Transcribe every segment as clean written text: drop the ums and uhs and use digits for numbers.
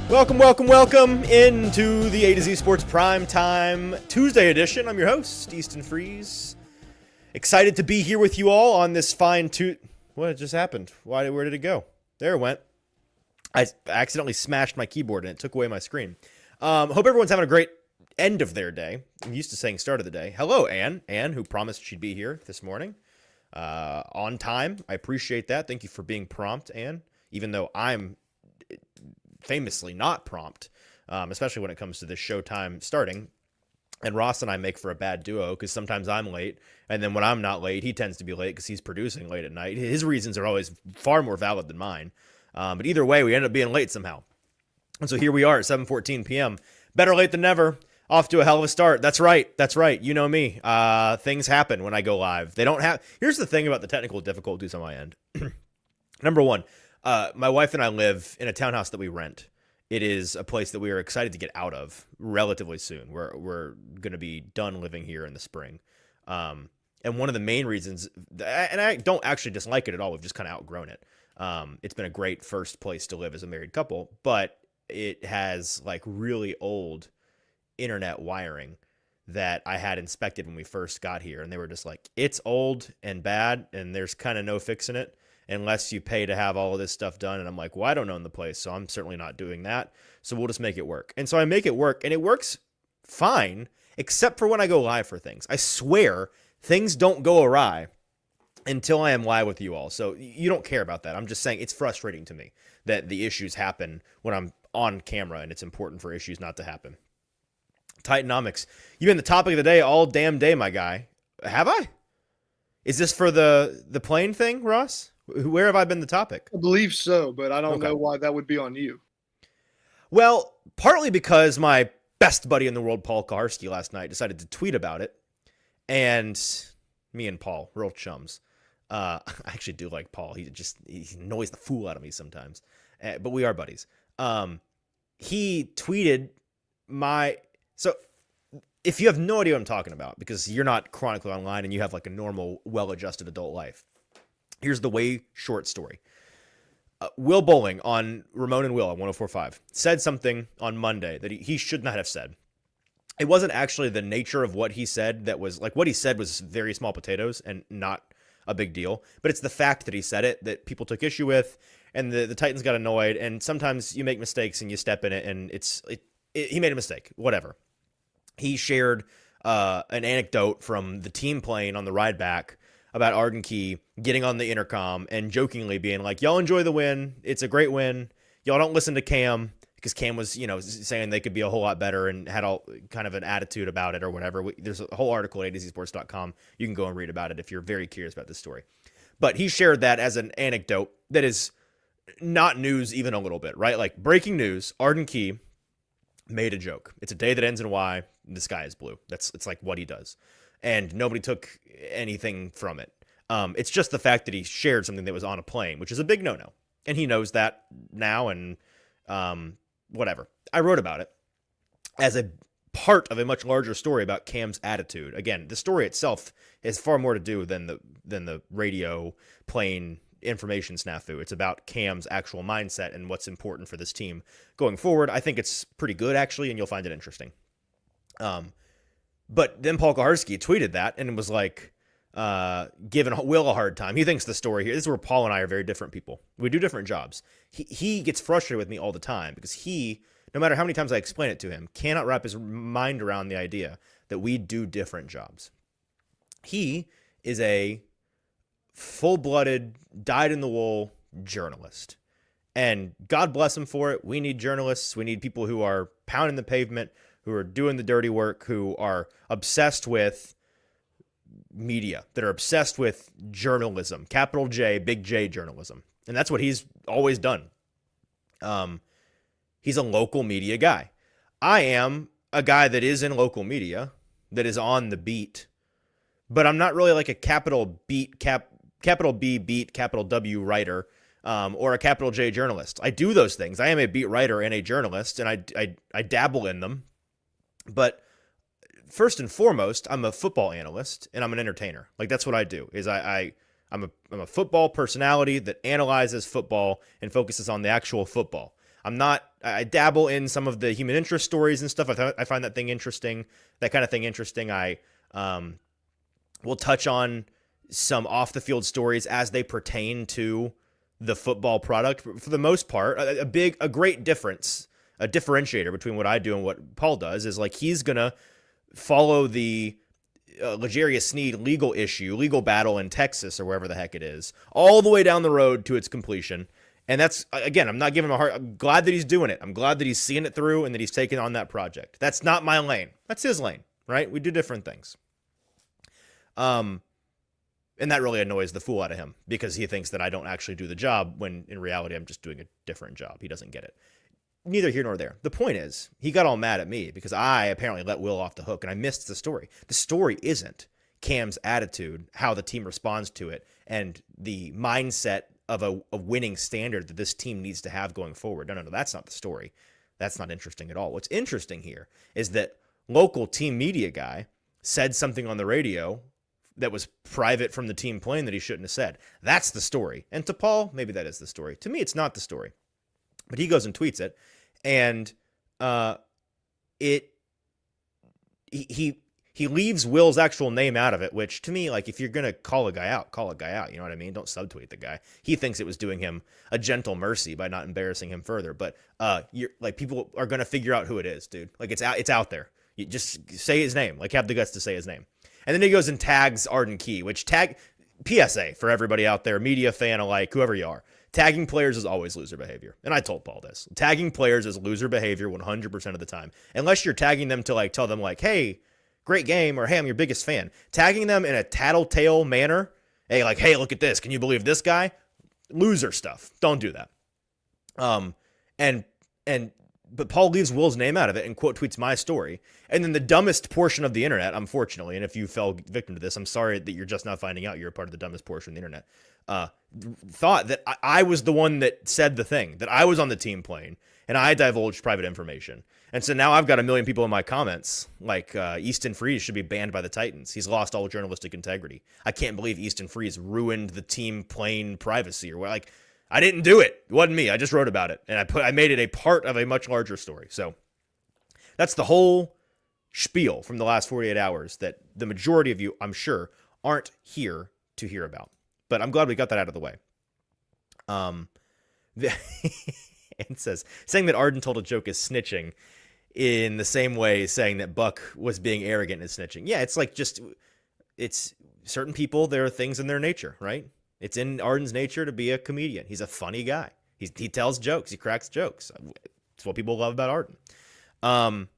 Welcome into the A to Z Sports Prime Time Tuesday edition. I'm your host, Easton Freeze. Excited to be here with you all on this fine What just happened? Where did it go? There it went. I accidentally smashed my keyboard and it took away my screen. Hope everyone's having a great end of their day. I'm used to saying start of the day. Hello, Ann. Ann, who promised she'd be here this morning. On time. I appreciate that. Thank you for being prompt, Ann. Even though I'm famously not prompt, especially when it comes to this showtime starting. And Ross and I make for a bad duo because sometimes I'm late, and then when I'm not late, he tends to be late because he's producing late at night. His reasons are always far more valid than mine. But either way, we end up being late somehow. And so here we are at 7:14 p.m. Better late than never. Off to a hell of a start. That's right. You know me. Things happen when I go live. Here's the thing about the technical difficulties on my end. Number one, my wife and I live in a townhouse that we rent. It is a place that we are excited to get out of relatively soon. We're going to be done living here in the spring. And one of the main reasons, and I don't actually dislike it at all, we've just kind of outgrown it. It's been a great first place to live as a married couple, but it has like really old internet wiring that I had inspected when we first got here. And they were just like, it's old and bad and there's kind of no fixing it unless you pay to have all of this stuff done. And I'm like, well, I don't own the place, so I'm certainly not doing that. So we'll just make it work. And so I make it work, and it works fine, except for when I go live for things. I swear things don't go awry until I am live with you all. So you don't care about that. I'm just saying it's frustrating to me that the issues happen when I'm on camera, and it's important for issues not to happen. Titanomics, you've been the topic of the day all damn day, my guy. Have I? Is this for the plane thing, Ross? Where have I been the topic? I believe so, but I don't know why that would be on you. Well, partly because my best buddy in the world, Paul Kaharski, last night decided to tweet about it. And me and Paul, real chums. I actually do like Paul. He annoys the fool out of me sometimes. But we are buddies. He tweeted So if you have no idea what I'm talking about, because you're not chronically online and you have like a normal, well-adjusted adult life, here's the way short story. Will Bowling on Ramon and Will on 104.5 said something on Monday that he should not have said. It wasn't actually the nature of what he said that was like, what he said was very small potatoes and not a big deal, but it's the fact that he said it that people took issue with, and the Titans got annoyed, and sometimes you make mistakes and you step in it, and he made a mistake, whatever. He shared an anecdote from the team plane on the ride back about Arden Key getting on the intercom and jokingly being like, y'all enjoy the win. It's a great win. Y'all don't listen to Cam, because Cam was, saying they could be a whole lot better and had all kind of an attitude about it or whatever. There's a whole article at ATZsports.com. You can go and read about it if you're very curious about this story. But he shared that as an anecdote that is not news even a little bit, right? Like breaking news, Arden Key made a joke. It's a day that ends in Y. The sky is blue. It's like what he does. And nobody took anything from it. It's just the fact that he shared something that was on a plane, which is a big no-no. And he knows that now, and whatever. I wrote about it as a part of a much larger story about Cam's attitude. Again, the story itself has far more to do than the radio plane information snafu. It's about Cam's actual mindset and what's important for this team going forward. I think it's pretty good, actually, and you'll find it interesting. But then Paul Kaharski tweeted that and was like, giving Will a hard time. He thinks the story here, this is where Paul and I are very different people. We do different jobs. He gets frustrated with me all the time because he, no matter how many times I explain it to him, cannot wrap his mind around the idea that we do different jobs. He is a full-blooded, dyed-in-the-wool journalist. And God bless him for it. We need journalists. We need people who are pounding the pavement, who are doing the dirty work, who are obsessed with media, that are obsessed with journalism, capital J, big J journalism. And that's what he's always done. He's a local media guy. I am a guy that is in local media, that is on the beat, but I'm not really like a capital B beat, capital W writer, or a capital J journalist. I do those things. I am a beat writer and a journalist, and I dabble in them. But first and foremost, I'm a football analyst and I'm an entertainer. Like that's what I do. Is I'm a football personality that analyzes football and focuses on the actual football. I dabble in some of the human interest stories and stuff. I find that kind of thing interesting. I will touch on some off the field stories as they pertain to the football product. For the most part, a great differentiator between what I do and what Paul does is like he's gonna follow the L'Jarius Sneed legal battle in Texas or wherever the heck it is, all the way down the road to its completion. And that's, again, I'm not giving him a hard. I'm glad that he's doing it. I'm glad that he's seeing it through and that he's taking on that project. That's not my lane. That's his lane, right? We do different things. And that really annoys the fool out of him because he thinks that I don't actually do the job when in reality I'm just doing a different job. He doesn't get it. Neither here nor there. The point is, he got all mad at me because I apparently let Will off the hook and I missed the story. The story isn't Cam's attitude, how the team responds to it, and the mindset of a winning standard that this team needs to have going forward. No, that's not the story. That's not interesting at all. What's interesting here is that local team media guy said something on the radio that was private from the team plane that he shouldn't have said. That's the story. And to Paul, maybe that is the story. To me, it's not the story. But he goes and tweets it, and he leaves Will's actual name out of it, which to me, like, if you're gonna call a guy out, call a guy out. You know what I mean? Don't subtweet the guy. He thinks it was doing him a gentle mercy by not embarrassing him further. But you're like, people are gonna figure out who it is, dude. Like, it's out there. You just say his name. Like, have the guts to say his name. And then he goes and tags Arden Key, which PSA for everybody out there, media fan alike, whoever you are. Tagging players is always loser behavior. And I told Paul this. Tagging players is loser behavior 100% of the time. Unless you're tagging them to like tell them like, hey, great game, or hey, I'm your biggest fan. Tagging them in a tattletale manner, hey, look at this. Can you believe this guy? Loser stuff. Don't do that. But Paul leaves Will's name out of it and quote tweets my story. And then the dumbest portion of the internet, unfortunately, and if you fell victim to this, I'm sorry that you're just not finding out you're a part of the dumbest portion of the internet, thought that I was the one that said the thing, that I was on the team plane, and I divulged private information. And so now I've got 1 million people in my comments, like Easton Freeze should be banned by the Titans. He's lost all journalistic integrity. I can't believe Easton Freeze ruined the team plane privacy, or like, I didn't do it. It wasn't me. I just wrote about it. And I made it a part of a much larger story. So that's the whole spiel from the last 48 hours that the majority of you, I'm sure, aren't here to hear about. But I'm glad we got that out of the way. It says, saying that Arden told a joke is snitching in the same way saying that Buck was being arrogant is snitching. Yeah, it's like it's certain people, there are things in their nature, right? It's in Arden's nature to be a comedian. He's a funny guy. He tells jokes. He cracks jokes. It's what people love about Arden.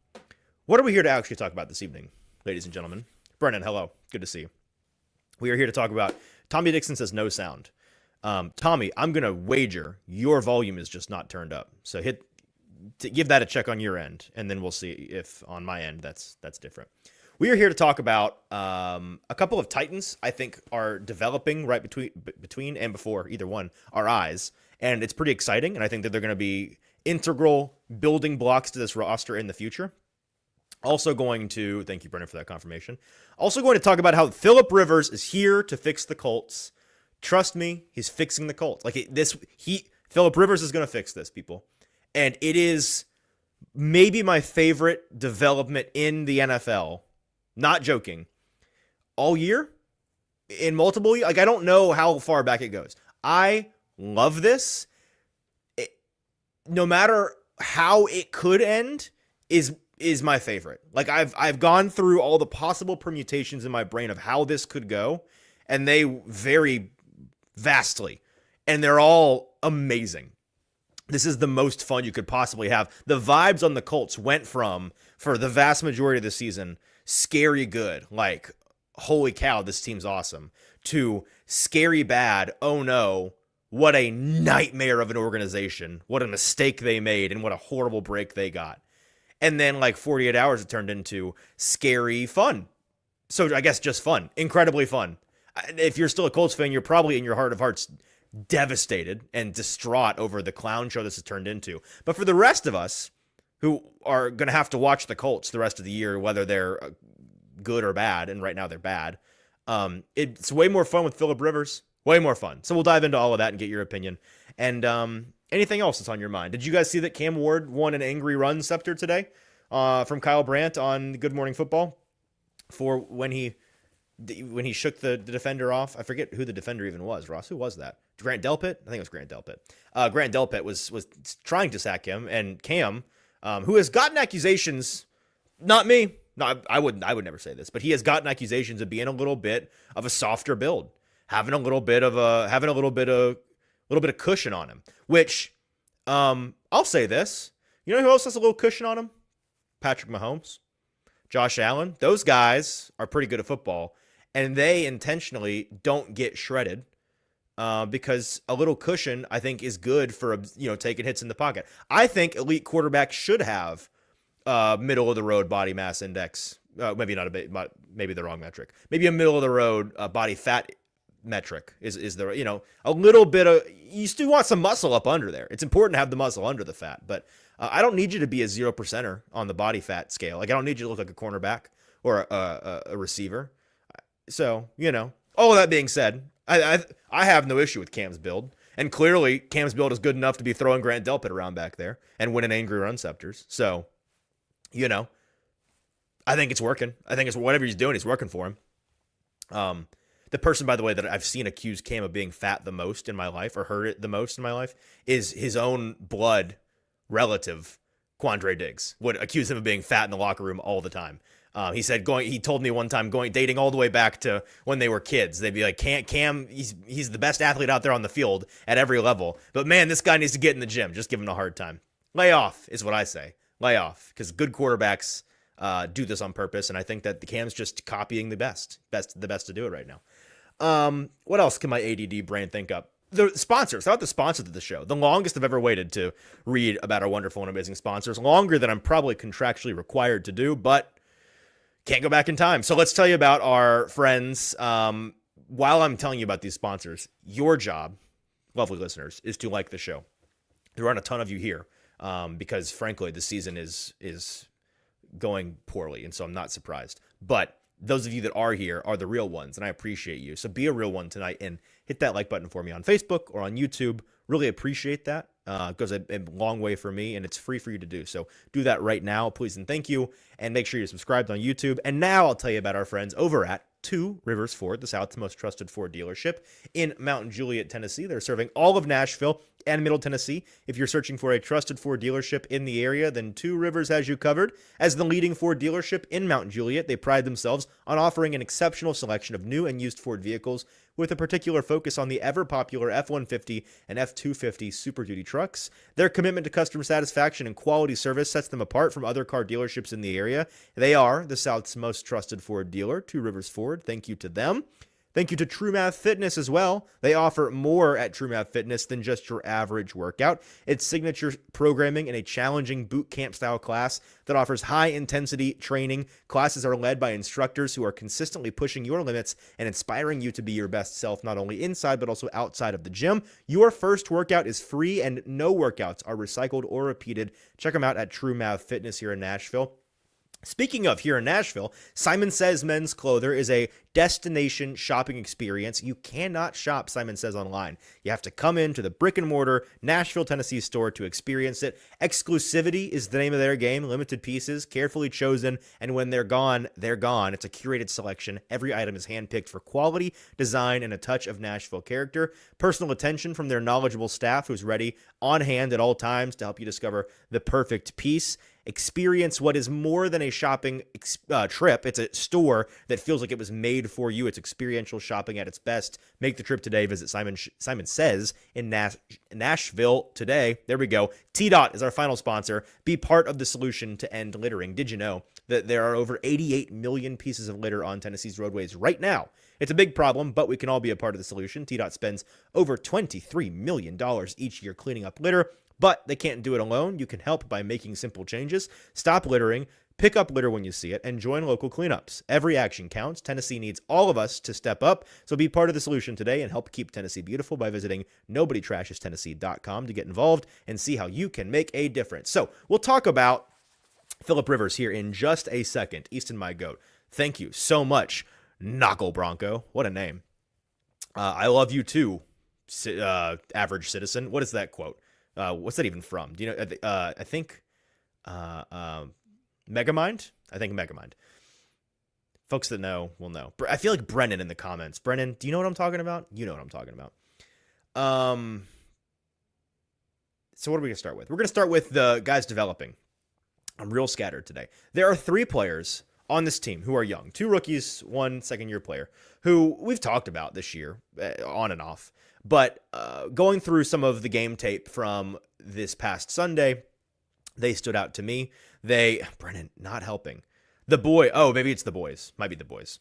What are we here to actually talk about this evening, ladies and gentlemen? Brennan, hello. Good to see you. We are here to talk about Tommy Dixon says no sound. Tommy, I'm going to wager your volume is just not turned up. So give that a check on your end, and then we'll see if on my end that's different. We are here to talk about a couple of Titans I think are developing right between and before either one our eyes, and it's pretty exciting, and I think that they're going to be integral building blocks to this roster in the future. Also going to, thank you, Brennan, for that confirmation. Also going to talk about how Phillip Rivers is here to fix the Colts. Trust me, he's fixing the Colts. Phillip Rivers is going to fix this, people. And it is maybe my favorite development in the NFL. Not joking. All year? In multiple years? Like, I don't know how far back it goes. I love this. No matter how it could end is my favorite. Like, I've gone through all the possible permutations in my brain of how this could go, and they vary vastly, and they're all amazing. This is the most fun you could possibly have. The vibes on the Colts went from, for the vast majority of the season, scary good, like, holy cow, this team's awesome, to scary bad, oh no, what a nightmare of an organization, what a mistake they made, and what a horrible break they got. And then, like, 48 hours, it turned into scary fun. So I guess just fun. Incredibly fun. If you're still a Colts fan, you're probably in your heart of hearts devastated and distraught over the clown show this has turned into. But for the rest of us who are going to have to watch the Colts the rest of the year, whether they're good or bad, and right now they're bad, it's way more fun with Phillip Rivers. Way more fun. So we'll dive into all of that and get your opinion. And anything else that's on your mind? Did you guys see that Cam Ward won an angry run scepter today from Kyle Brandt on Good Morning Football for when he shook the defender off? I forget who the defender even was. Ross, who was that? Grant Delpit? I think it was Grant Delpit. Grant Delpit was trying to sack him, and Cam, who has gotten accusations, not me, no, I would never say this, but he has gotten accusations of being a little bit of a softer build, having a little bit of cushion on him. Which, I'll say this, you know who else has a little cushion on him? Patrick Mahomes, Josh Allen. Those guys are pretty good at football, and they intentionally don't get shredded because a little cushion, I think, is good for taking hits in the pocket. I think elite quarterbacks should have middle of the road body mass index. Maybe not maybe the wrong metric. Maybe a middle of the road body fat metric is the a little bit of, you still want some muscle up under there. It's important to have the muscle under the fat, but I don't need you to be a 0%er on the body fat scale. Like, I don't need you to look like a cornerback or a receiver. So, all of that being said, I have no issue with Cam's build. And clearly, Cam's build is good enough to be throwing Grant Delpit around back there and winning angry run scepters. So, I think it's working. I think it's whatever he's doing, he's working for him. The person, by the way, that I've seen accuse Cam of being fat the most in my life, or heard it the most in my life, is his own blood relative, Quandre Diggs, would accuse him of being fat in the locker room all the time. He said he told me one time dating all the way back to when they were kids. They'd be like, Cam, he's the best athlete out there on the field at every level. But man, this guy needs to get in the gym. Just give him a hard time. Lay off is what I say. Lay off. Because good quarterbacks do this on purpose. And I think that the Cam's just copying the best to do it right now. What else can my ADD brain think up? The sponsors. How about the sponsors of the show? The longest I've ever waited to read about our wonderful and amazing sponsors. Longer than I'm probably contractually required to do, but can't go back in time. So let's tell you about our friends. While I'm telling you about these sponsors, your job, lovely listeners, is to like the show. There aren't a ton of you here because, frankly, the season is going poorly, and so I'm not surprised. But those of you that are here are the real ones, and I appreciate you. So be a real one tonight and hit that like button for me on Facebook or on YouTube. Really appreciate that. It goes a long way for me, and it's free for you to do. So do that right now, please and thank you. And make sure you're subscribed on YouTube. And now I'll tell you about our friends over at Two Rivers Ford, the South's most trusted Ford dealership in Mount Juliet, Tennessee. They're serving all of Nashville and Middle Tennessee. If you're searching for a trusted Ford dealership in the area, then Two Rivers has you covered. As the leading Ford dealership in Mount Juliet, they pride themselves on offering an exceptional selection of new and used Ford vehicles with a particular focus on the ever-popular F-150 and F-250 Super Duty trucks. Their commitment to customer satisfaction and quality service sets them apart from other car dealerships in the area. They are the South's most trusted Ford dealer, Two Rivers Ford. Thank you to them. Thank you to True Math Fitness as well. They offer more at True Math Fitness than just your average workout. It's signature programming in a challenging boot camp style class that offers high intensity training. Classes are led by instructors who are consistently pushing your limits and inspiring you to be your best self, not only inside but also outside of the gym. Your first workout is free and no workouts are recycled or repeated. Check them out at True Math Fitness here in Nashville. Speaking of here in Nashville, Simon Says Men's Clothier is a destination shopping experience. You cannot shop Simon Says online. You have to come into the brick and mortar Nashville, Tennessee store to experience it. Exclusivity is the name of their game. Limited pieces, carefully chosen, and when they're gone, they're gone. It's a curated selection. Every item is handpicked for quality, design, and a touch of Nashville character. Personal attention from their knowledgeable staff who's ready on hand at all times to help you discover the perfect piece. Experience what is more than a shopping trip. It's a store that feels like it was made for you. It's experiential shopping at its best. Make the trip today. Visit Simon Says in Nashville today. There we go. T-Dot is our final sponsor. Be part of the solution to end littering. Did you know that there are over 88 million pieces of litter on Tennessee's roadways right now? It's a big problem, but we can all be a part of the solution. T-Dot spends over $23 million each year cleaning up litter. But they can't do it alone. You can help by making simple changes. Stop littering, pick up litter when you see it, and join local cleanups. Every action counts. Tennessee needs all of us to step up. So be part of the solution today and help keep Tennessee beautiful by visiting NobodyTrashesTennessee.com to get involved and see how you can make a difference. So we'll talk about Phillip Rivers here in just a second. Easton, my goat. Thank you so much, Knuckle Bronco. What a name. I love you too, average citizen. What is that quote? What's that even from? Do you know? I think Megamind. I think Megamind. Folks that know will know. I feel like Brennan in the comments. Brennan, do you know what I'm talking about? You know what I'm talking about. So what are we going to start with? We're going to start with the guys developing. I'm real scattered today. There are 3 players on this team who are young. 2 rookies, 1 second-year player, who we've talked about this year, on and off. But going through some of the game tape from this past Sunday, they stood out to me. Brennan, not helping. Maybe it's the boys. Might be the boys.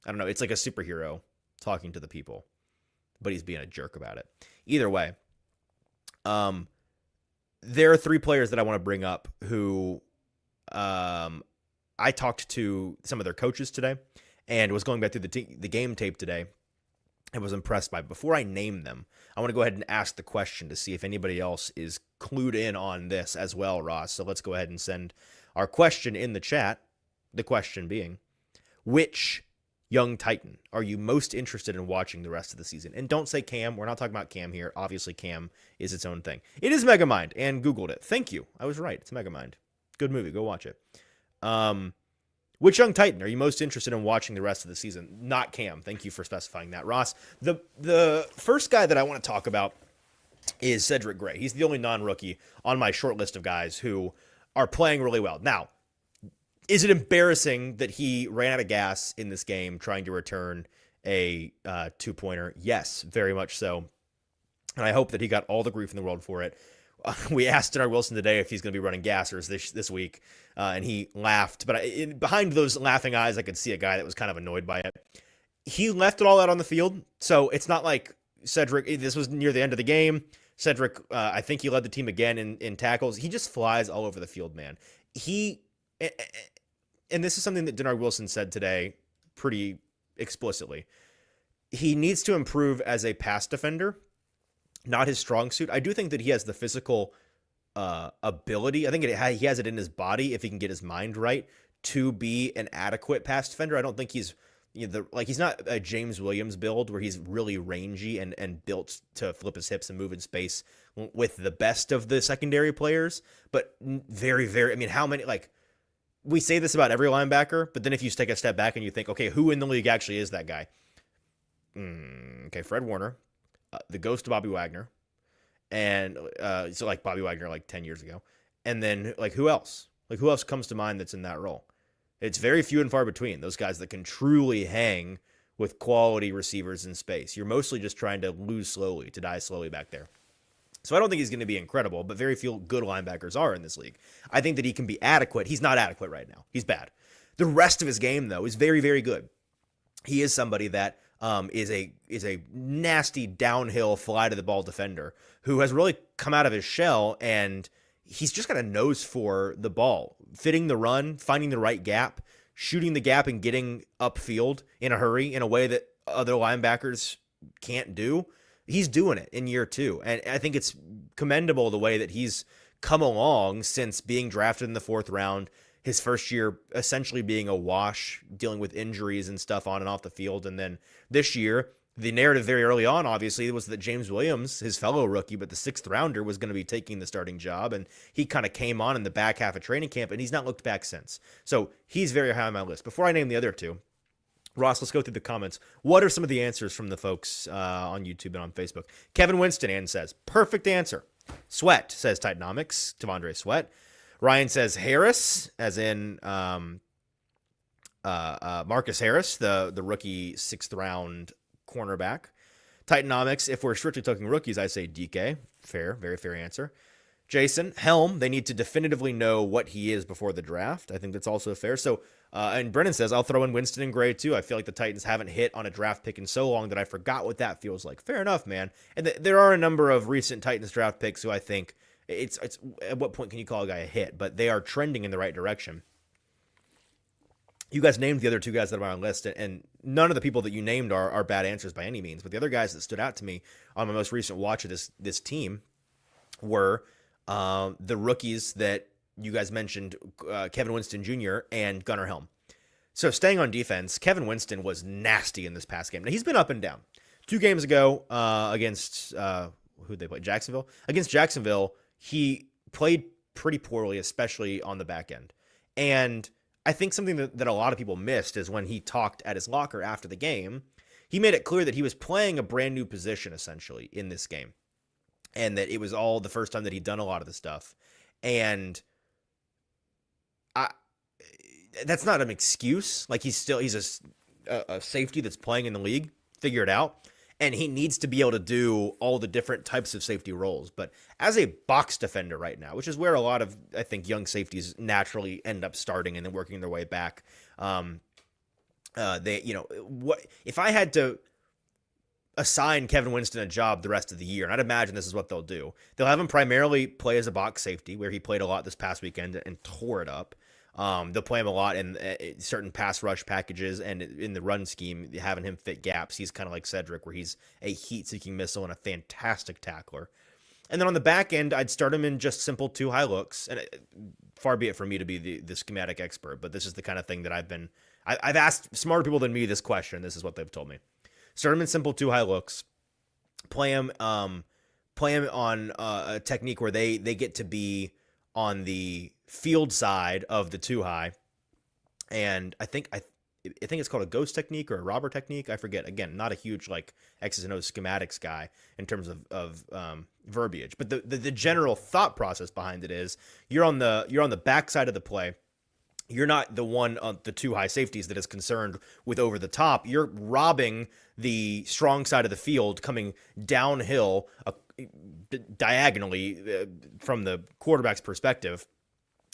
I don't know. It's like a superhero talking to the people, but he's being a jerk about it. Either way, there are 3 players that I want to bring up who I talked to some of their coaches today and was going back through the game tape today and was impressed by. Before I name them, I want to go ahead and ask the question to see if anybody else is clued in on this as well, Ross. So let's go ahead and send our question in the chat. The question being, which young Titan are you most interested in watching the rest of the season? And don't say Cam. We're not talking about Cam here. Obviously, Cam is its own thing. It is Megamind, and Googled it. Thank you. I was right. It's Megamind. Good movie. Go watch it. Which young Titan are you most interested in watching the rest of the season? Not Cam. Thank you for specifying that, Ross. The first guy that I want to talk about is Cedric Gray. He's the only non-rookie on my short list of guys who are playing really well. Now, is it embarrassing that he ran out of gas in this game trying to return a 2-pointer? Yes, very much so. And I hope that he got all the grief in the world for it. We asked Denard Wilson today if he's going to be running gassers this week, and he laughed. But behind those laughing eyes, I could see a guy that was kind of annoyed by it. He left it all out on the field, so it's not like Cedric. This was near the end of the game. Cedric, I think he led the team again in tackles. He just flies all over the field, man. And this is something that Denard Wilson said today pretty explicitly. He needs to improve as a pass defender. Not his strong suit. I do think that he has the physical ability. I think he has it in his body if he can get his mind right to be an adequate pass defender. I don't think he's he's not a James Williams build where he's really rangy and built to flip his hips and move in space with the best of the secondary players. But very, very. I mean, how many we say this about every linebacker, but then if you take a step back and you think, okay, who in the league actually is that guy? Okay, Fred Warner. The ghost of Bobby Wagner, and so like Bobby Wagner 10 years ago, and then who else? Who else comes to mind that's in that role? It's very few and far between those guys that can truly hang with quality receivers in space. You're mostly just trying to lose slowly, to die slowly back there. So I don't think he's going to be incredible, but very few good linebackers are in this league. I think that he can be adequate. He's not adequate right now. He's bad. The rest of his game, though, is very, very good. He is somebody that is a nasty downhill fly to the ball defender who has really come out of his shell, and he's just got a nose for the ball, fitting the run, finding the right gap, shooting the gap, and getting upfield in a hurry in a way that other linebackers can't do. He's doing it in year 2, and I think it's commendable the way that he's come along since being drafted in the 4th round. His first year essentially being a wash, dealing with injuries and stuff on and off the field. And then this year, the narrative very early on, obviously, was that James Williams, his fellow rookie, but the 6th rounder, was going to be taking the starting job. And he kind of came on in the back half of training camp, and he's not looked back since. So he's very high on my list. Before I name the other 2, Ross, let's go through the comments. What are some of the answers from the folks on YouTube and on Facebook? Kevin Winston says, perfect answer. Sweat, says Titanomics, Tavondre Sweat. Ryan says Harris, as in Marcus Harris, the rookie 6th round cornerback. Titanomics, if we're strictly talking rookies, I say DK. Fair, very fair answer. Jason, Helm, they need to definitively know what he is before the draft. I think that's also fair. So, and Brennan says, I'll throw in Winston and Gray too. I feel like the Titans haven't hit on a draft pick in so long that I forgot what that feels like. Fair enough, man. And there are a number of recent Titans draft picks who I think it's at what point can you call a guy a hit? But they are trending in the right direction. You guys named the other 2 guys that are on my list, and none of the people that you named are bad answers by any means. But the other guys that stood out to me on my most recent watch of this team were the rookies that you guys mentioned, Kevin Winston Jr. and Gunnar Helm. So staying on defense, Kevin Winston was nasty in this past game. Now, he's been up and down. 2 games ago against who they play, Jacksonville. Against Jacksonville, he played pretty poorly, especially on the back end. And I think something that a lot of people missed is when he talked at his locker after the game, he made it clear that he was playing a brand new position essentially in this game. And that it was all the first time that he'd done a lot of the stuff. And that's not an excuse. Like he's a safety that's playing in the league, figure it out. And he needs to be able to do all the different types of safety roles. But as a box defender right now, which is where a lot of, I think, young safeties naturally end up starting and then working their way back. What if I had to assign Kevin Winston a job the rest of the year, and I'd imagine this is what they'll do. They'll have him primarily play as a box safety, where he played a lot this past weekend and tore it up. They'll play him a lot in certain pass rush packages and in the run scheme, having him fit gaps. He's kind of like Cedric, where he's a heat-seeking missile and a fantastic tackler. And then on the back end, I'd start him in just simple 2 high looks. And far be it from me to be the schematic expert, but this is the kind of thing that I've asked smarter people than me this question. This is what they've told me. Start him in simple 2 high looks. Play him on a technique where they get to be on the field side of the 2 high, and I think it's called a ghost technique or a robber technique. I forget. Again, not a huge like X's and O's schematics guy in terms of verbiage, but the general thought process behind it is you're on the back side of the play. You're not the one on the 2 high safeties that is concerned with over the top. You're robbing the strong side of the field, coming downhill diagonally from the quarterback's perspective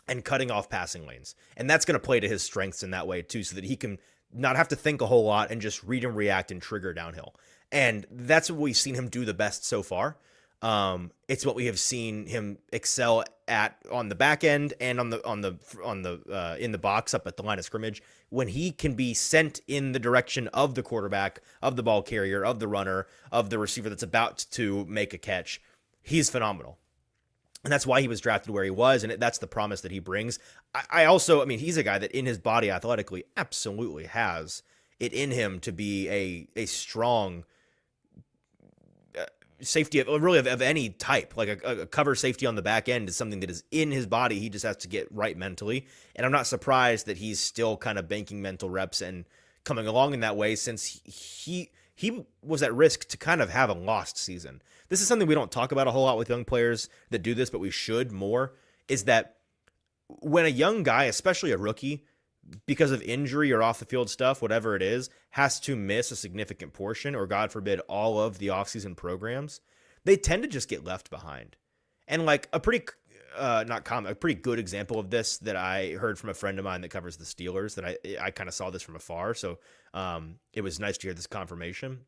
and cutting off passing lanes. And that's going to play to his strengths in that way too, so that he can not have to think a whole lot and just read and react and trigger downhill. And that's what we've seen him do the best so far. It's what we have seen him excel at on the back end and in the box up at the line of scrimmage, when he can be sent in the direction of the quarterback, of the ball carrier, of the runner, of the receiver that's about to make a catch. He's phenomenal. And that's why he was drafted where he was, and that's the promise that he brings. I mean, he's a guy that in his body athletically absolutely has it in him to be a strong safety of any type. Like a cover safety on the back end is something that is in his body. He just has to get right mentally. And I'm not surprised that he's still kind of banking mental reps and coming along in that way, since he was at risk to kind of have a lost season. This is something we don't talk about a whole lot with young players that do this, but we should more, is that when a young guy, especially a rookie, because of injury or off the field stuff, whatever it is, has to miss a significant portion, or God forbid, all of the offseason programs, they tend to just get left behind. And like a pretty, a pretty good example of this that I heard from a friend of mine that covers the Steelers, that I kind of saw this from afar. So it was nice to hear this confirmation.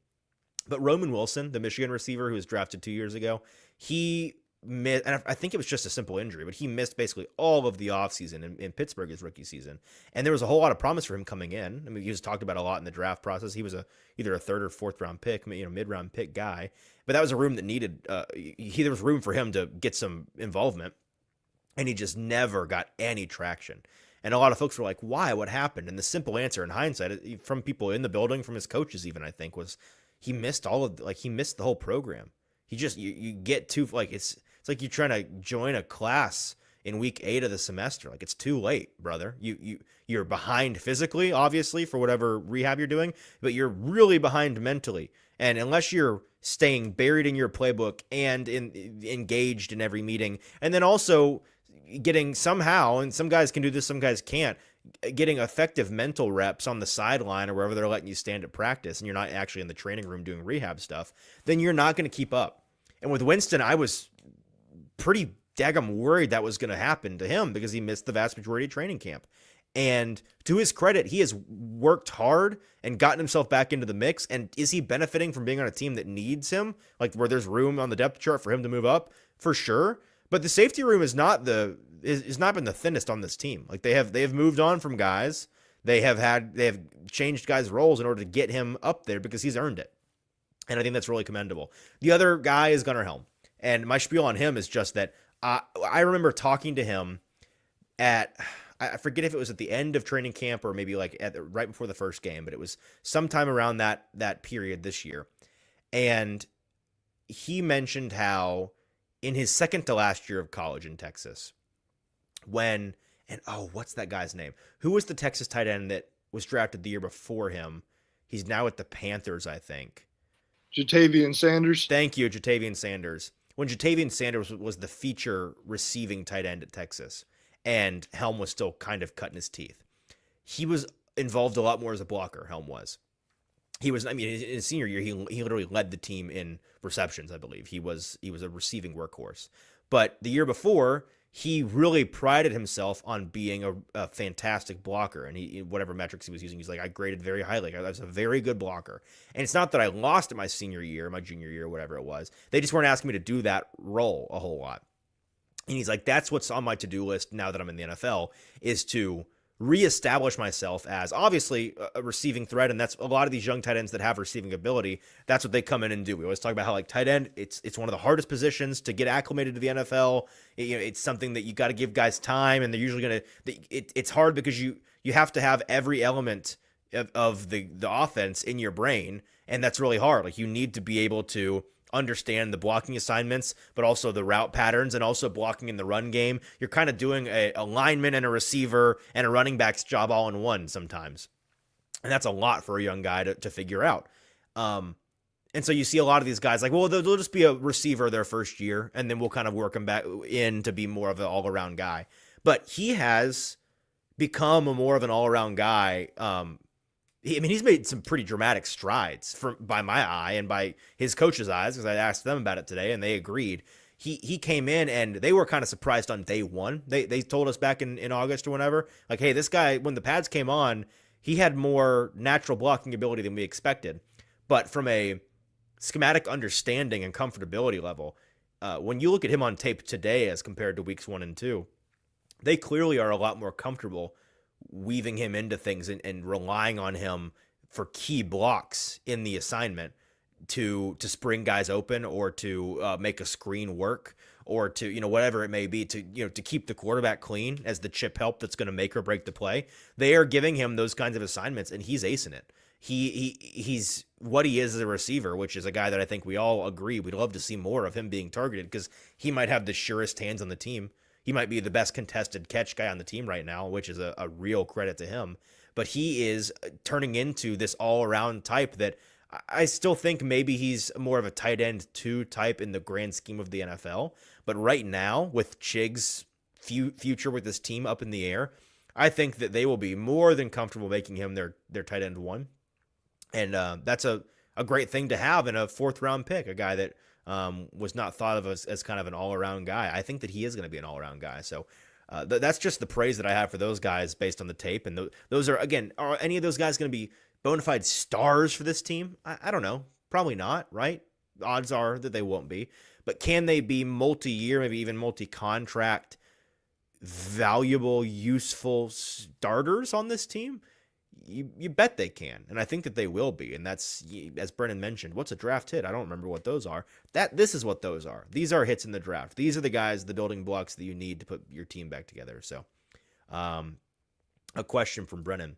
But Roman Wilson, the Michigan receiver who was drafted 2 years ago, he missed, and I think it was just a simple injury, but he missed basically all of the offseason in Pittsburgh his rookie season. And there was a whole lot of promise for him coming in. I mean, he was talked about a lot in the draft process. He was either a 3rd or 4th round pick, mid-round pick guy. But that was a room that needed, there was room for him to get some involvement. And he just never got any traction. And a lot of folks were like, why? What happened? And the simple answer in hindsight, from people in the building, from his coaches even, I think, was he missed he missed the whole program. He just, you get too, like, it's like you're trying to join a class in week 8 of the semester. Like, it's too late, brother. You're behind physically, obviously, for whatever rehab you're doing, but you're really behind mentally. And unless you're staying buried in your playbook and engaged in every meeting, and then also getting somehow, and some guys can do this, some guys can't, getting effective mental reps on the sideline or wherever they're letting you stand at practice, and you're not actually in the training room doing rehab stuff, then you're not going to keep up. And with Winston, I was pretty daggum worried that was going to happen to him, because he missed the vast majority of training camp. And to his credit, he has worked hard and gotten himself back into the mix. And is he benefiting from being on a team that needs him, like where there's room on the depth chart for him to move up? For sure. But the safety room is not been the thinnest on this team. Like they have moved on from guys. They have changed guys' roles in order to get him up there, because he's earned it. And I think that's really commendable. The other guy is Gunnar Helm. And my spiel on him is just that I remember talking to him I forget if it was at the end of training camp or maybe like right before the first game, but it was sometime around that period this year. And he mentioned how in his second to last year of college in Texas, what's that guy's name? Who was the Texas tight end that was drafted the year before him? He's now at the Panthers, I think. Jatavian Sanders. Thank you, Jatavian Sanders. When Jatavian Sanders was the feature receiving tight end at Texas, and Helm was still kind of cutting his teeth, he was involved a lot more as a blocker. Helm was. In his senior year, he literally led the team in receptions, I believe. He was a receiving workhorse. But the year before, he really prided himself on being a fantastic blocker. And he, whatever metrics he was using, he's like, I graded very highly. I was a very good blocker. And it's not that I lost in my senior year, my junior year, whatever it was. They just weren't asking me to do that role a whole lot. And he's like, that's what's on my to-do list now that I'm in the NFL, is to reestablish myself as obviously a receiving threat. And that's a lot of these young tight ends that have receiving ability. That's what they come in and do. We always talk about how, like, tight end, it's one of the hardest positions to get acclimated to the NFL. It's something that you got to give guys time, and they're usually going to, it's hard because you have to have every element of the offense in your brain. And that's really hard. Like, you need to be able to understand the blocking assignments, but also the route patterns, and also blocking in the run game. You're kind of doing a lineman and a receiver and a running back's job all in one sometimes. And that's a lot for a young guy to figure out. And so you see a lot of these guys like, well, they'll just be a receiver their first year, and then we'll kind of work them back in to be more of an all-around guy. But he has become more of an all-around guy. He's made some pretty dramatic strides by my eye and by his coach's eyes, because I asked them about it today and they agreed. He came in and they were kind of surprised on day one. They told us back in August or whenever, like, hey, this guy, when the pads came on, he had more natural blocking ability than we expected. But from a schematic understanding and comfortability level, when you look at him on tape today as compared to weeks 1 and 2, they clearly are a lot more comfortable weaving him into things and relying on him for key blocks in the assignment to spring guys open, or to make a screen work, or to, whatever it may be, to keep the quarterback clean as the chip help that's going to make or break the play. They are giving him those kinds of assignments, and he's acing it. He's what he is as a receiver, which is a guy that I think we all agree we'd love to see more of him being targeted, because he might have the surest hands on the team. He might be the best contested catch guy on the team right now, which is a real credit to him. But he is turning into this all-around type that I still think maybe he's more of a tight end 2 type in the grand scheme of the NFL. But right now, with Chig's future with this team up in the air, I think that they will be more than comfortable making him their tight end 1. And that's a great thing to have in a 4th-round pick, a guy that was not thought of as kind of an all-around guy. I think that he is going to be an all-around guy. So that's just the praise that I have for those guys based on the tape. And those are, again, are any of those guys going to be bona fide stars for this team? I don't know. Probably not, right? Odds are that they won't be. But can they be multi-year, maybe even multi-contract, valuable, useful starters on this team? You bet they can, and I think that they will be. And that's, as Brennan mentioned, what's a draft hit? I don't remember what those are. This is what those are. These are hits in the draft. These are the guys, the building blocks that you need to put your team back together. So, a question from Brennan: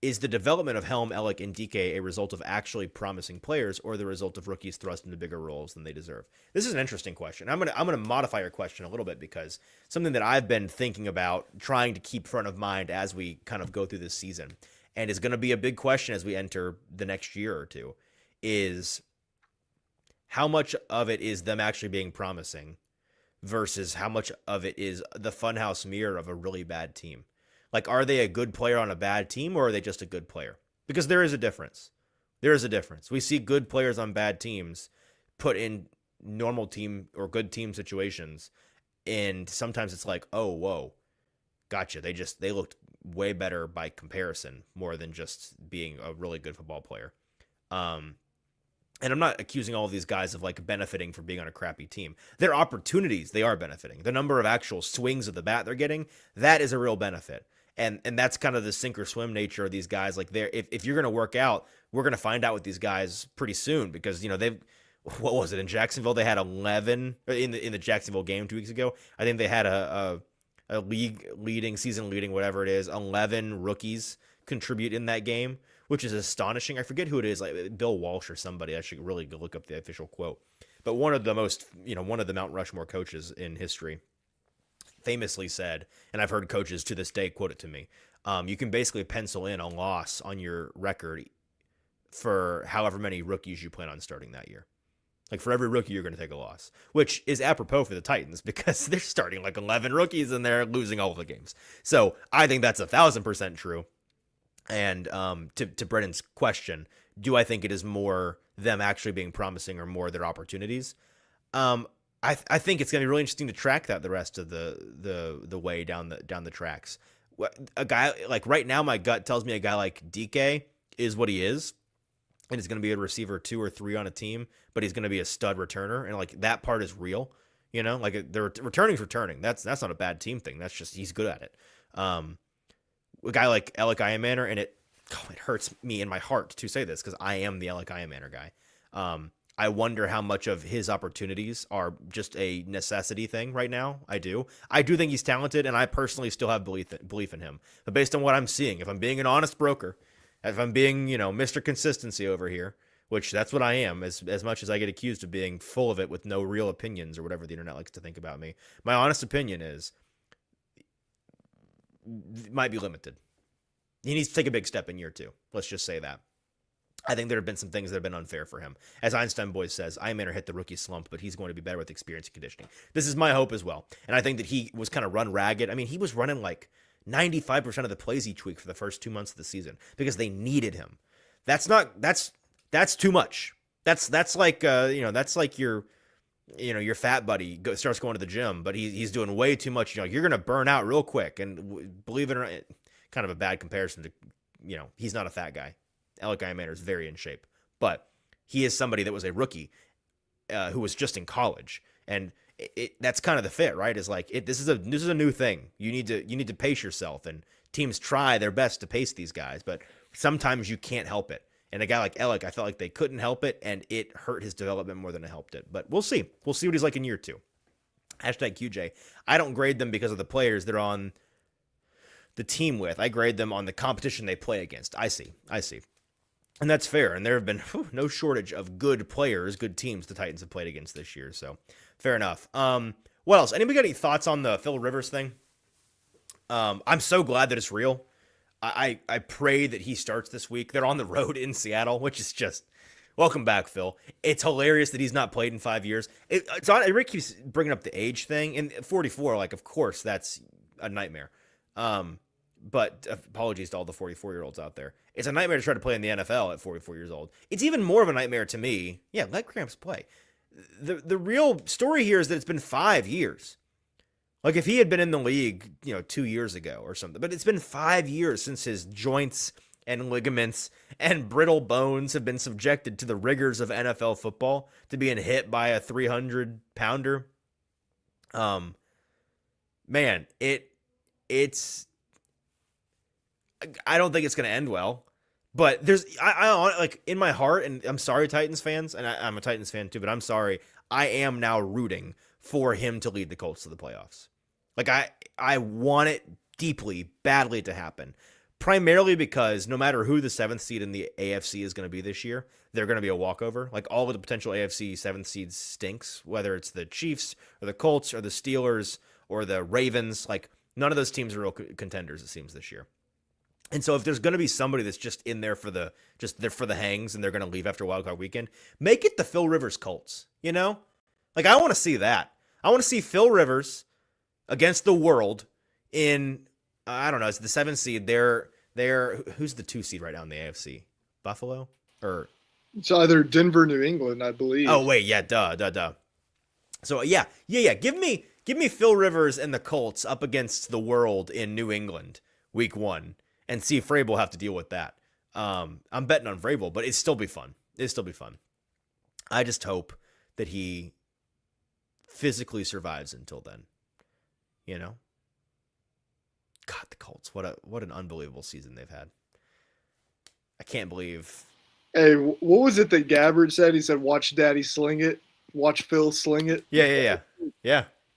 is the development of Helm, Ellick, and DK a result of actually promising players, or the result of rookies thrust into bigger roles than they deserve? This is an interesting question. I'm gonna modify your question a little bit, because something that I've been thinking about, trying to keep front of mind as we kind of go through this season, and is going to be a big question as we enter the next year or two, is how much of it is them actually being promising versus how much of it is the funhouse mirror of a really bad team. Like, are they a good player on a bad team, or are they just a good player? Because there is a difference. There is a difference. We see good players on bad teams put in normal team or good team situations, and sometimes it's like, oh, whoa, gotcha. They looked way better by comparison, more than just being a really good football player. And I'm not accusing all of these guys of like benefiting from being on a crappy team. Their opportunities, they are benefiting. The number of actual swings of the bat they're getting, that is a real benefit. And that's kind of the sink or swim nature of these guys. Like, if you're going to work out, we're going to find out with these guys pretty soon, because what was it in Jacksonville? They had 11 in the Jacksonville game 2 weeks ago. I think they had a season leading, whatever it is, 11 rookies contribute in that game, which is astonishing. I forget who it is, like Bill Walsh or somebody. I should really go look up the official quote. but one of the Mount Rushmore coaches in history famously said, and I've heard coaches to this day quote it to me, you can basically pencil in a loss on your record for however many rookies you plan on starting that year. Like for every rookie, you're going to take a loss, which is apropos for the Titans because they're starting like 11 rookies and they're losing all of the games. So I think that's 1,000% true. And to Brendan's question, do I think it is more them actually being promising or more their opportunities? I think it's going to be really interesting to track that the rest of the way down the tracks. A guy like right now, my gut tells me a guy like DK is what he is. And he's going to be a receiver 2 or 3 on a team, but he's going to be a stud returner. And like that part is real, like the returning's returning. That's not a bad team thing. That's just, he's good at it. A guy like Alec Iamaner, and it hurts me in my heart to say this because I am the Alec Iamaner guy. I wonder how much of his opportunities are just a necessity thing right now. I do think he's talented, and I personally still have belief in him. But based on what I'm seeing, if I'm being an honest broker, if I'm being, Mr. Consistency over here, which that's what I am, as much as I get accused of being full of it with no real opinions or whatever the internet likes to think about me, my honest opinion is it might be limited. He needs to take a big step in year 2. Let's just say that. I think there have been some things that have been unfair for him. As Einstein Boys says, Iamaner hit the rookie slump, but he's going to be better with experience and conditioning. This is my hope as well. And I think that he was kind of run ragged. I mean, he was running like 95% of the plays each week for the first 2 months of the season because they needed him. That's too much. That's like that's like your fat buddy starts going to the gym, but he's doing way too much. You're going to burn out real quick. And believe it or not, kind of a bad comparison to, he's not a fat guy. Alec Iamaner is very in shape, but he is somebody that was a rookie who was just in college. And that's kind of the fit, right? Is like this is a new thing. You need to pace yourself, and teams try their best to pace these guys, but sometimes you can't help it. And a guy like Alec, I felt like they couldn't help it, and it hurt his development more than it helped it. But we'll see. We'll see what he's like in year 2. #QJ. I don't grade them because of the players they're on the team with. I grade them on the competition they play against. I see. And that's fair. And there have been no shortage of good players, good teams the Titans have played against this year. So fair enough. What else? Anybody got any thoughts on the Phil Rivers thing? I'm so glad that it's real. I pray that he starts this week. They're on the road in Seattle, which is just welcome back, Phil. It's hilarious that he's not played in 5 years. Rick keeps bringing up the age thing, and 44. Like, of course, that's a nightmare. But apologies to all the 44-year-olds out there. It's a nightmare to try to play in the NFL at 44 years old. It's even more of a nightmare to me. Yeah, let Cramps play. The real story here is that it's been 5 years. Like if he had been in the league, 2 years ago or something, but it's been 5 years since his joints and ligaments and brittle bones have been subjected to the rigors of NFL football, to being hit by a 300-pounder. Man, it's I don't think it's going to end well, but I like in my heart, and I'm sorry, Titans fans, and I'm a Titans fan too, but I'm sorry. I am now rooting for him to lead the Colts to the playoffs. Like I want it deeply, badly to happen, primarily because no matter who the 7th seed in the AFC is going to be this year, they're going to be a walkover. Like all of the potential AFC 7th seeds stinks, whether it's the Chiefs or the Colts or the Steelers or the Ravens. Like none of those teams are real contenders, it seems, this year. And so if there's going to be somebody that's just in there for the hangs and they're going to leave after wildcard weekend, make it the Phil Rivers Colts, Like I want to see that. I want to see Phil Rivers against the world in, I don't know, it's the 7th seed. They're who's the 2 seed right now in the AFC? Buffalo? Or it's either Denver, New England, I believe. Oh wait, yeah, duh. So yeah. Give me Phil Rivers and the Colts up against the world in New England week 1. And see if Vrabel will have to deal with that. I'm betting on Vrabel, but it'd still be fun. I just hope that he physically survives until then. God, the Colts. What an unbelievable season they've had. I can't believe. Hey, what was it that Gabbard said? He said, "Watch Daddy sling it. Watch Phil sling it." Yeah.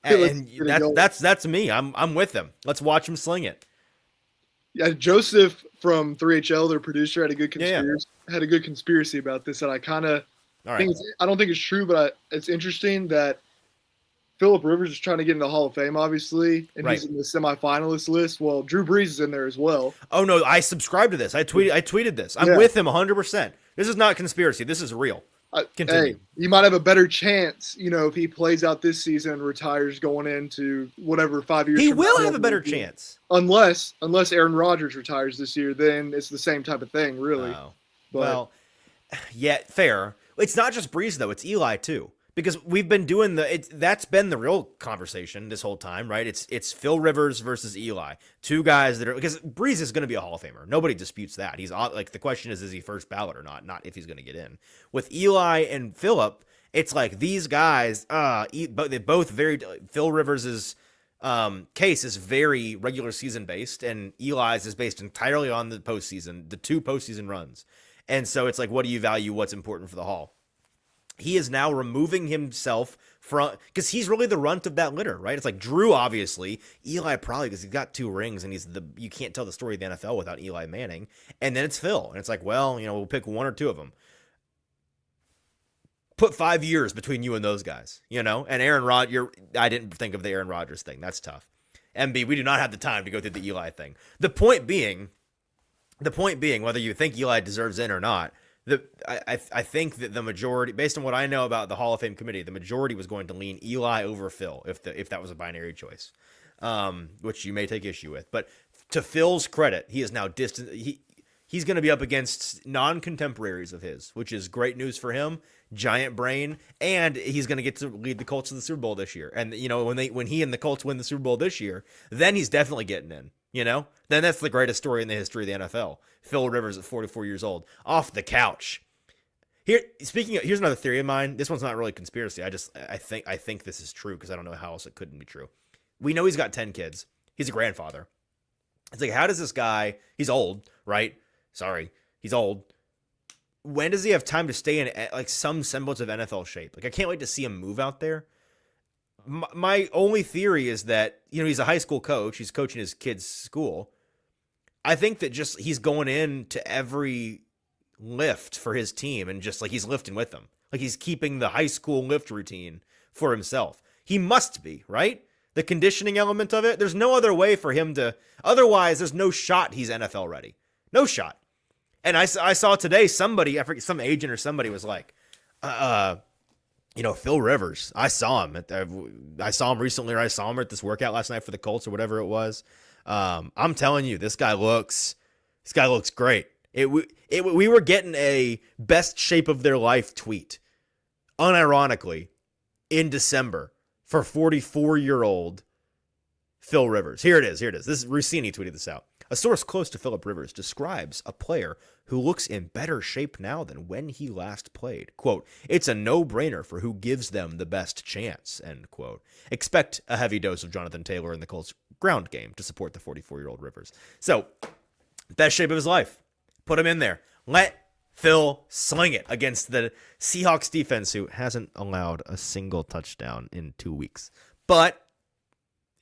And that's me. I'm with him. Let's watch him sling it. Yeah, Joseph from 3HL, their producer, had a good conspiracy about this, and I kind of All right. I don't think it's true, but it's interesting that Phillip Rivers is trying to get in the Hall of Fame, obviously, and Right. he's in the semifinalist list. Well, Drew Brees is in there as well. Oh no, I subscribe to this. I tweeted this. I'm Yeah. with him 100%. This is not conspiracy. This is real. Continue. Hey, you might have a better chance, if he plays out this season and retires going into whatever 5 years. He from will now, have a better chance. unless Aaron Rodgers retires this year. Then it's the same type of thing, really. Oh. But Well, yeah, fair. It's not just Breeze though. It's Eli too. Because we've been doing that's been the real conversation this whole time, right? It's Phil Rivers versus Eli, two guys that are, because Breeze is going to be a Hall of Famer. Nobody disputes that. He's like, the question is he first ballot or not if he's going to get in. With Eli and Phillip, it's like these guys, but they both very, Phil Rivers's case is very regular season based, and Eli's is based entirely on the postseason, the two postseason runs. And so it's like, what do you value? What's important for the Hall? He is now removing himself from, because he's really the runt of that litter, right? It's like Drew, obviously, Eli probably because he's got 2 rings and you can't tell the story of the NFL without Eli Manning. And then it's Phil, and it's like, well, we'll pick 1 or 2 of them. Put 5 years between you and those guys, And Aaron Rodgers, I didn't think of the Aaron Rodgers thing. That's tough. MB, we do not have the time to go through the Eli thing. The point being, whether you think Eli deserves in or not, I think that the majority, based on what I know about the Hall of Fame committee, the majority was going to lean Eli over Phil if that was a binary choice, which you may take issue with. But to Phil's credit, he is now distant. He's going to be up against non-contemporaries of his, which is great news for him. Giant brain, and he's going to get to lead the Colts to the Super Bowl this year. And when he and the Colts win the Super Bowl this year, then he's definitely getting in. Then that's the greatest story in the history of the NFL. Phil Rivers at 44 years old, off the couch. Here's another theory of mine. This one's not really conspiracy. I think this is true because I don't know how else it couldn't be true. We know he's got 10 kids. He's a grandfather. It's like, how does this guy? He's old, right? Sorry, he's old. When does he have time to stay in like some semblance of NFL shape? Like, I can't wait to see him move out there. My only theory is that, he's a high school coach. He's coaching his kids' school. I think that just he's going in to every lift for his team and just like he's lifting with them. Like he's keeping the high school lift routine for himself. He must be, right? The conditioning element of it. There's no other way for him to, otherwise there's no shot he's NFL ready. No shot. And I saw today somebody, I forget, some agent or somebody was like, Phil Rivers, I saw him recently, or I saw him at this workout last night for the Colts or whatever it was. I'm telling you, this guy looks great. We were getting a best shape of their life tweet, unironically, in December for 44-year-old Phil Rivers. Here it is. This is Rossini tweeted this out. A source close to Phillip Rivers describes a player who looks in better shape now than when he last played. Quote, it's a no-brainer for who gives them the best chance, end quote. Expect a heavy dose of Jonathan Taylor in the Colts ground game to support the 44-year-old Rivers. So, best shape of his life. Put him in there. Let Phil sling it against the Seahawks defense, who hasn't allowed a single touchdown in 2 weeks. But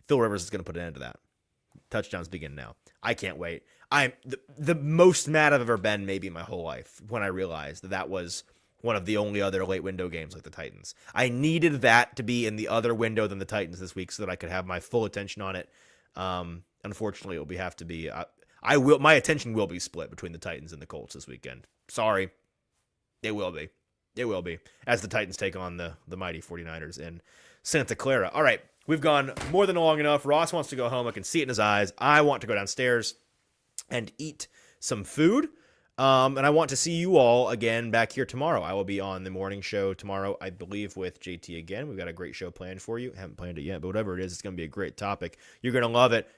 Phil Rivers is going to put an end to that. Touchdowns begin now. I can't wait. I'm the most mad I've ever been maybe in my whole life when I realized that was one of the only other late window games like the Titans. I needed that to be in the other window than the Titans this week so that I could have my full attention on it. Unfortunately, it will have to be. My attention will be split between the Titans and the Colts this weekend. Sorry, it will be. It will be as the Titans take on the mighty 49ers in Santa Clara. All right. We've gone more than long enough. Ross wants to go home. I can see it in his eyes. I want to go downstairs and eat some food. And I want to see you all again back here tomorrow. I will be on the morning show tomorrow, I believe, with JT again. We've got a great show planned for you. Haven't planned it yet, but whatever it is, it's going to be a great topic. You're going to love it.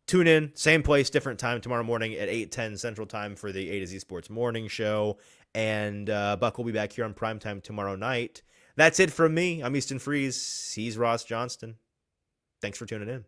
Tune in, same place, different time tomorrow morning at 8:10 Central Time for the A to Z Sports Morning Show. And Buck will be back here on primetime tomorrow night. That's it from me. I'm Easton Freeze. He's Ross Johnston. Thanks for tuning in.